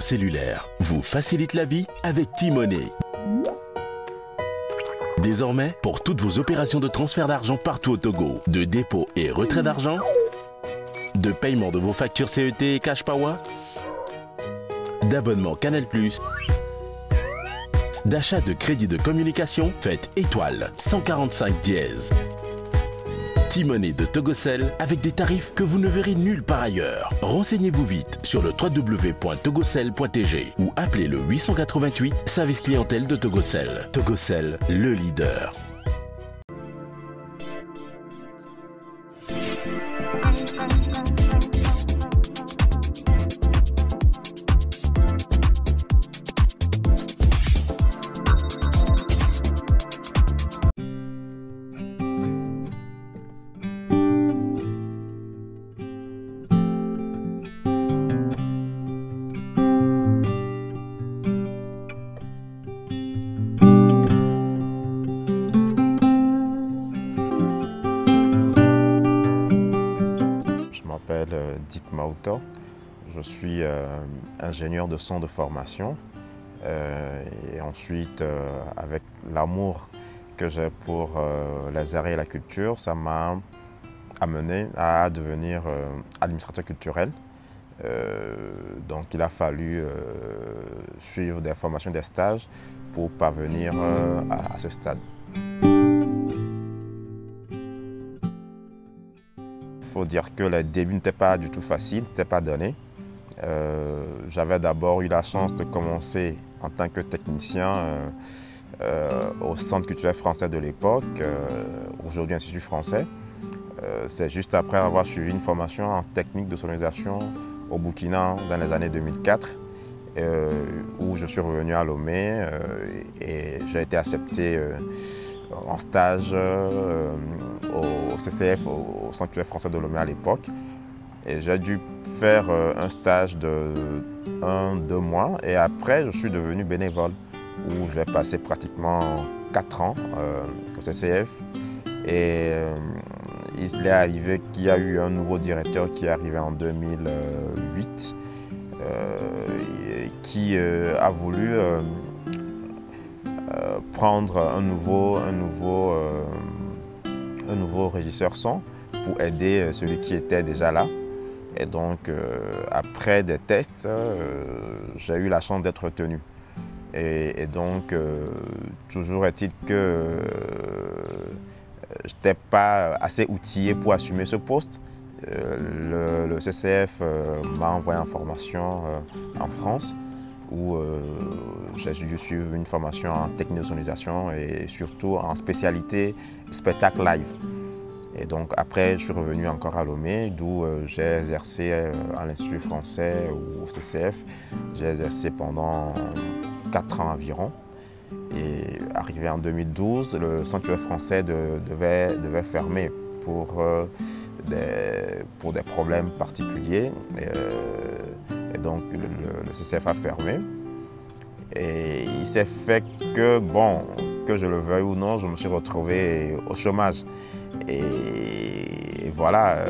cellulaire vous facilite la vie avec T-Money. Désormais, pour toutes vos opérations de transfert d'argent partout au Togo, de dépôt et retrait d'argent, de paiement de vos factures CET et Cash Power, d'abonnement Canal+, d'achat de crédit de communication, faites étoile 145 dièse. T-Money de Togocel avec des tarifs que vous ne verrez nulle part ailleurs. Renseignez-vous vite sur le www.togocel.tg ou appelez le 888 service clientèle de Togocel. Togocel, le leader. Je m'appelle Dick Mauto, je suis ingénieur de son de formation et ensuite avec l'amour que j'ai pour les arts et la culture, ça m'a amené à devenir administrateur culturel. Donc il a fallu suivre des formations, des stages pour parvenir à ce stade. Il faut dire que les débuts n'étaient pas du tout faciles, n'étaient pas donné. J'avais d'abord eu la chance de commencer en tant que technicien au Centre culturel français de l'époque, aujourd'hui Institut français. C'est juste après avoir suivi une formation en technique de sonorisation au Burkina dans les années 2004, où je suis revenu à Lomé et j'ai été accepté en stage au CCF, au Centre culturel français de Lomé à l'époque. Et j'ai dû faire un stage de 1-2 mois et après je suis devenu bénévole où j'ai passé pratiquement 4 ans au CCF. Et il est arrivé qu'il y a eu un nouveau directeur qui est arrivé en 2008 qui a voulu prendre un nouveau régisseur son pour aider celui qui était déjà là. Et donc, après des tests, j'ai eu la chance d'être retenu. Et donc, toujours est-il que je n'étais pas assez outillé pour assumer ce poste. Le CCF m'a envoyé en formation en France où j'ai dû suivre une formation en technique de sonorisation et surtout en spécialité spectacle live. Et donc après, je suis revenu encore à Lomé, d'où j'ai exercé à l'Institut français ou au CCF. J'ai exercé pendant 4 ans environ. Et arrivé en 2012, le Centre culturel français devait fermer pour des problèmes particuliers. Et donc le CCF a fermé. Et il s'est fait que, bon, que je le veuille ou non, je me suis retrouvé au chômage. Et voilà,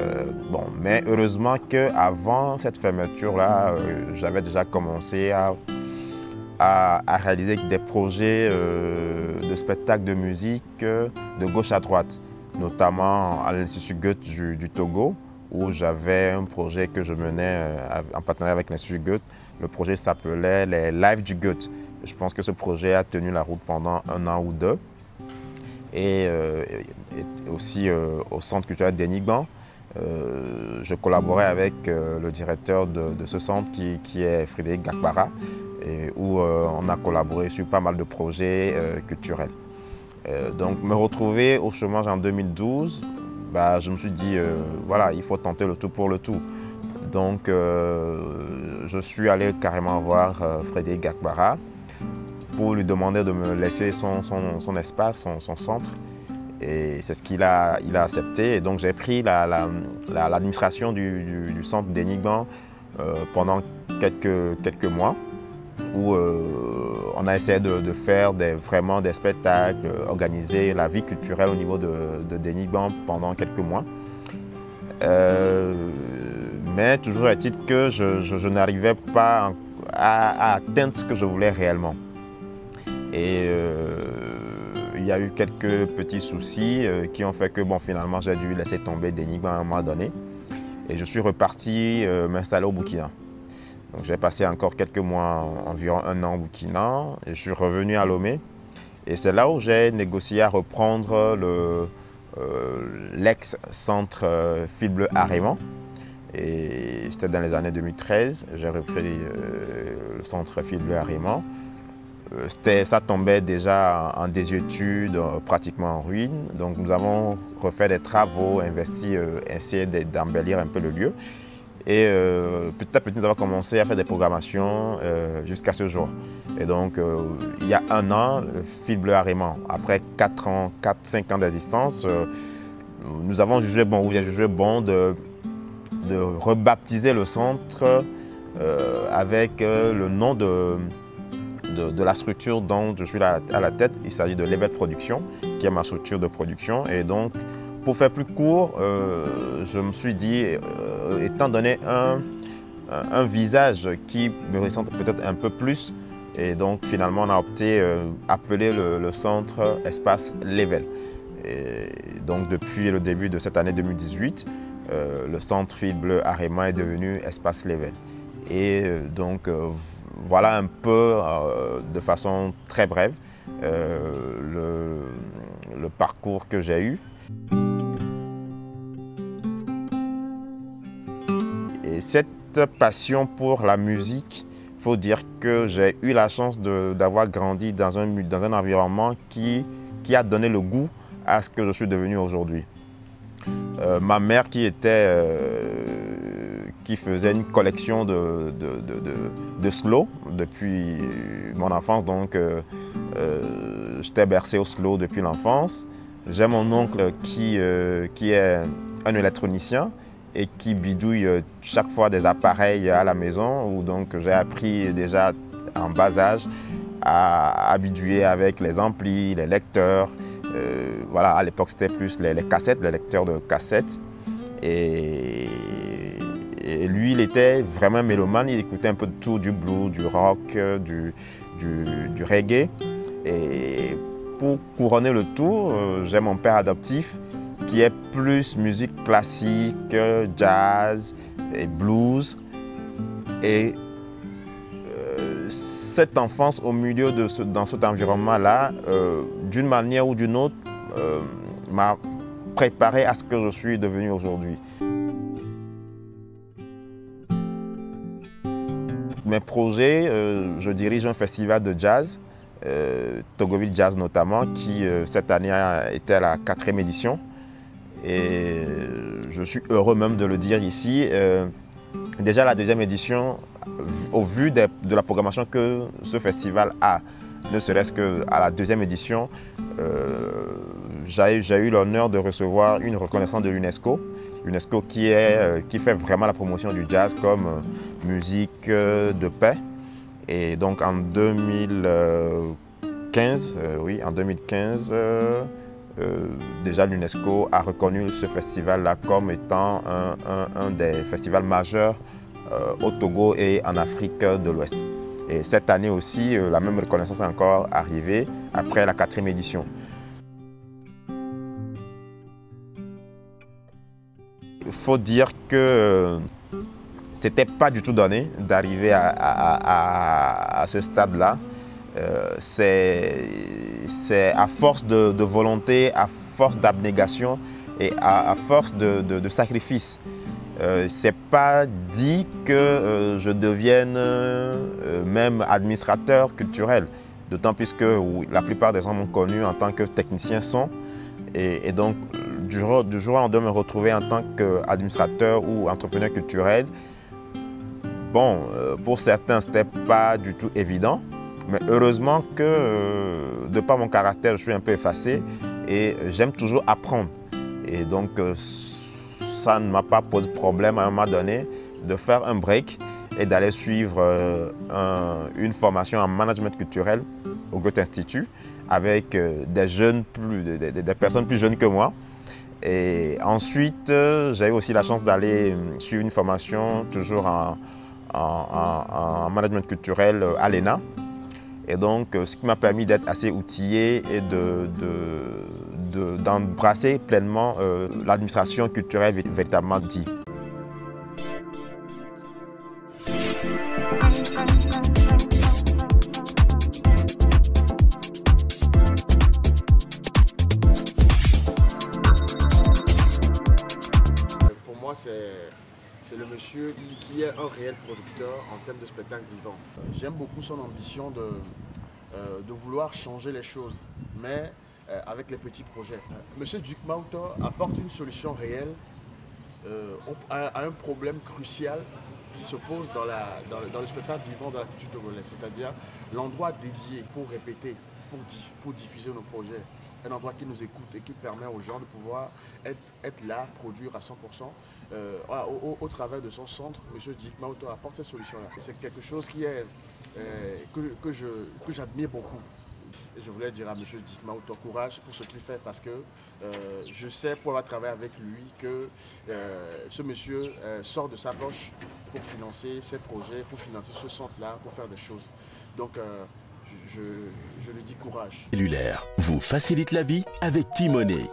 bon, mais heureusement qu'avant cette fermeture-là, j'avais déjà commencé à réaliser des projets de spectacles de musique de gauche à droite, notamment à l'Institut Goethe du Togo, où j'avais un projet que je menais en partenariat avec l'Institut Goethe. Le projet s'appelait les Lives du Goethe. Je pense que ce projet a tenu la route pendant 1 an ou 2. Et aussi au Centre culturel d'Enigban. Je collaborais avec le directeur de ce centre qui est Frédéric Gakbara, et où on a collaboré sur pas mal de projets culturels. Donc me retrouver au chômage en 2012, bah, je me suis dit, voilà, il faut tenter le tout pour le tout. Donc je suis allé carrément voir Frédéric Gakbara pour lui demander de me laisser son espace, son centre. Et c'est ce qu'il a accepté. Et donc j'ai pris l'administration du centre d'Enigban pendant quelques mois, où on a essayé de faire vraiment des spectacles, organiser la vie culturelle au niveau de Enigban pendant quelques mois. Mais toujours est-il que je n'arrivais pas à atteindre ce que je voulais réellement. Et il y a eu quelques petits soucis qui ont fait que bon, finalement j'ai dû laisser tomber Denigba à un moment donné. Et je suis reparti m'installer au Burkina. Donc j'ai passé encore quelques mois, environ 1 an au Burkina, et je suis revenu à Lomé. Et c'est là où j'ai négocié à reprendre l'ex-centre Fil Bleu Aréman. Et c'était dans les années 2013, j'ai repris le centre Fil Bleu Aréman. Ça tombait déjà en désuétude, pratiquement en ruine. Donc nous avons refait des travaux, investi, essayé d'embellir un peu le lieu. Et petit à petit, nous avons commencé à faire des programmations jusqu'à ce jour. Et donc, il y a 1 an, le Fil Bleu Aréman, après 4-5 ans d'existence, nous avons jugé bon, ou j'ai jugé bon de rebaptiser le centre avec le nom de la structure dont je suis à la tête. Il s'agit de Level Production, qui est ma structure de production. Et donc, pour faire plus court, je me suis dit, étant donné un visage qui me ressemble peut-être un peu plus, et donc finalement on a opté appeler le centre Espace Level. Et donc depuis le début de cette année 2018, le centre Fil Bleu Aréman est devenu Espace Level. Et donc voilà un peu, de façon très brève, le parcours que j'ai eu. Et cette passion pour la musique, il faut dire que j'ai eu la chance d'avoir grandi dans un environnement qui a donné le goût à ce que je suis devenu aujourd'hui. Ma mère qui faisait une collection de slow depuis mon enfance, donc j'étais bercé au slow depuis l'enfance. J'ai mon oncle qui est un électronicien et qui bidouille chaque fois des appareils à la maison, où donc j'ai appris déjà en bas âge à bidouiller avec les amplis, les lecteurs. Voilà, à l'époque c'était plus les cassettes, les lecteurs de cassettes. Et lui, il était vraiment mélomane, il écoutait un peu de tout, du blues, du rock, du reggae. Et pour couronner le tout, j'ai mon père adoptif qui est plus musique classique, jazz et blues. Et cette enfance au milieu dans cet environnement-là, d'une manière ou d'une autre, m'a préparé à ce que je suis devenu aujourd'hui. Mes projets, je dirige un festival de jazz, Togoville Jazz notamment, qui cette année a été à la 4e édition. Et je suis heureux même de le dire ici. Déjà la 2e édition, au vu de la programmation que ce festival a, ne serait-ce qu'à la 2e édition, j'ai eu l'honneur de recevoir une reconnaissance de l'UNESCO. L'UNESCO qui fait vraiment la promotion du jazz comme musique de paix. Et donc en 2015, déjà l'UNESCO a reconnu ce festival-là comme étant un des festivals majeurs au Togo et en Afrique de l'Ouest. Et cette année aussi, la même reconnaissance est encore arrivée après la 4e édition. Il faut dire que c'était pas du tout donné d'arriver à ce stade-là. C'est à force de volonté, à force d'abnégation et à force de sacrifice. C'est pas dit que je devienne même administrateur culturel, d'autant plus que la plupart des gens m'ont connu en tant que technicien son. Et donc, du jour au lendemain, me retrouver en tant qu'administrateur ou entrepreneur culturel, bon, pour certains, ce n'était pas du tout évident. Mais heureusement que, de par mon caractère, je suis un peu effacé et j'aime toujours apprendre. Et donc, ça ne m'a pas posé problème à un moment donné de faire un break et d'aller suivre une formation en management culturel au Goethe Institut avec des personnes plus jeunes que moi. Et ensuite, j'ai eu aussi la chance d'aller suivre une formation toujours en management culturel à l'ENA. Et donc, ce qui m'a permis d'être assez outillé et d'embrasser pleinement l'administration culturelle véritablement dite. Pour moi, c'est le monsieur qui est un réel producteur en termes de spectacle vivant. J'aime beaucoup son ambition de vouloir changer les choses, mais avec les petits projets. Monsieur Duc Mauto apporte une solution réelle à un problème crucial qui se pose dans le spectacle vivant de la culture togolaise, c'est-à-dire l'endroit dédié pour répéter, pour diffuser nos projets. Un endroit qui nous écoute et qui permet aux gens de pouvoir être là, produire à 100%. Au travers de son centre, M. Duc Mauto apporte cette solution-là. C'est quelque chose que j'admire beaucoup. Et je voulais dire à M. Duc Mauto courage pour ce qu'il fait parce que je sais, pour avoir travaillé avec lui, que ce monsieur sort de sa poche pour financer ses projets, pour financer ce centre-là, pour faire des choses. Donc, je lui dis courage. Cellulaire vous facilite la vie avec T-Money.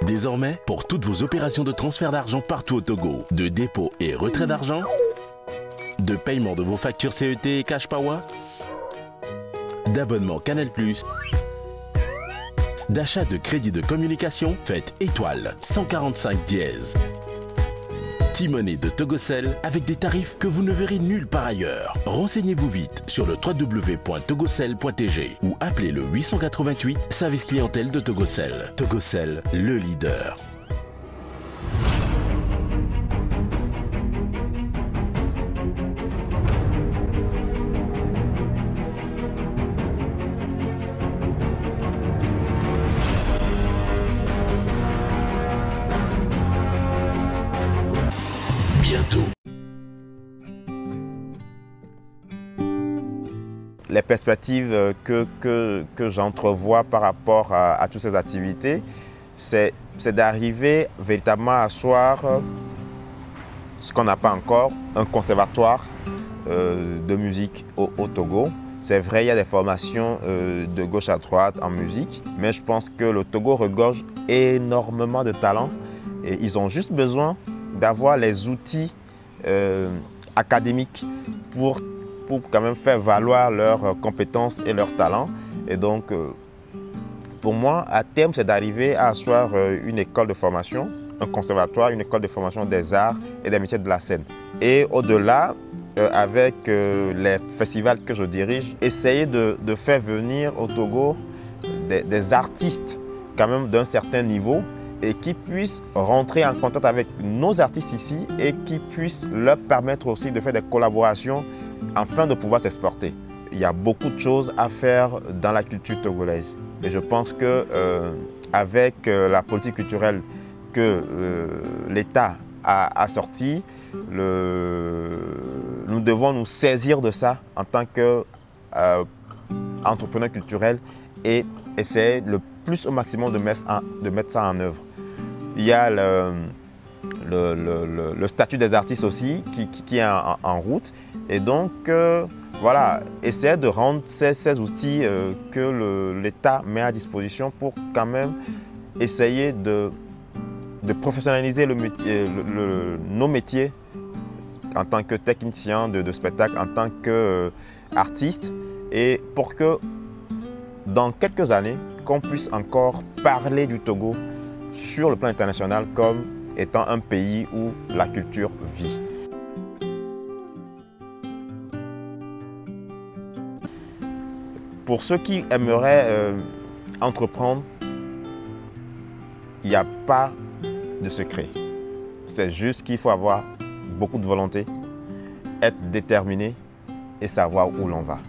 Désormais, pour toutes vos opérations de transfert d'argent partout au Togo, de dépôt et retrait d'argent, de paiement de vos factures CET et Cash Power, d'abonnement Canal+, d'achat de crédit de communication, faites étoile 145 dièse. T-Money de Togocel avec des tarifs que vous ne verrez nulle part ailleurs. Renseignez-vous vite sur le www.togocel.tg ou appelez le 888 service clientèle de Togocel. Togocel, le leader. Bientôt. Les perspectives que j'entrevois par rapport à toutes ces activités, c'est d'arriver véritablement à asseoir ce qu'on n'a pas encore, un conservatoire de musique au Togo. C'est vrai, il y a des formations de gauche à droite en musique, mais je pense que le Togo regorge énormément de talents et ils ont juste besoin d'avoir les outils académiques pour quand même faire valoir leurs compétences et leurs talents. Et donc, pour moi, à terme, c'est d'arriver à asseoir une école de formation, un conservatoire, une école de formation des arts et des métiers de la scène. Et au-delà, avec les festivals que je dirige, essayer de faire venir au Togo des artistes quand même d'un certain niveau et qui puissent rentrer en contact avec nos artistes ici et qui puissent leur permettre aussi de faire des collaborations afin de pouvoir s'exporter. Il y a beaucoup de choses à faire dans la culture togolaise. Et je pense qu'avec la politique culturelle que l'État a sortie, nous devons nous saisir de ça en tant qu'entrepreneurs culturels et essayer le plus au maximum de mettre ça en œuvre. Il y a le statut des artistes aussi qui est en route. Et donc, voilà, essayer de rendre ces outils que l'État met à disposition pour quand même essayer de professionnaliser nos métiers en tant que technicien de spectacle, en tant qu'artiste, et pour que dans quelques années, qu'on puisse encore parler du Togo sur le plan international comme étant un pays où la culture vit. Pour ceux qui aimeraient entreprendre, il n'y a pas de secret. C'est juste qu'il faut avoir beaucoup de volonté, être déterminé et savoir où l'on va.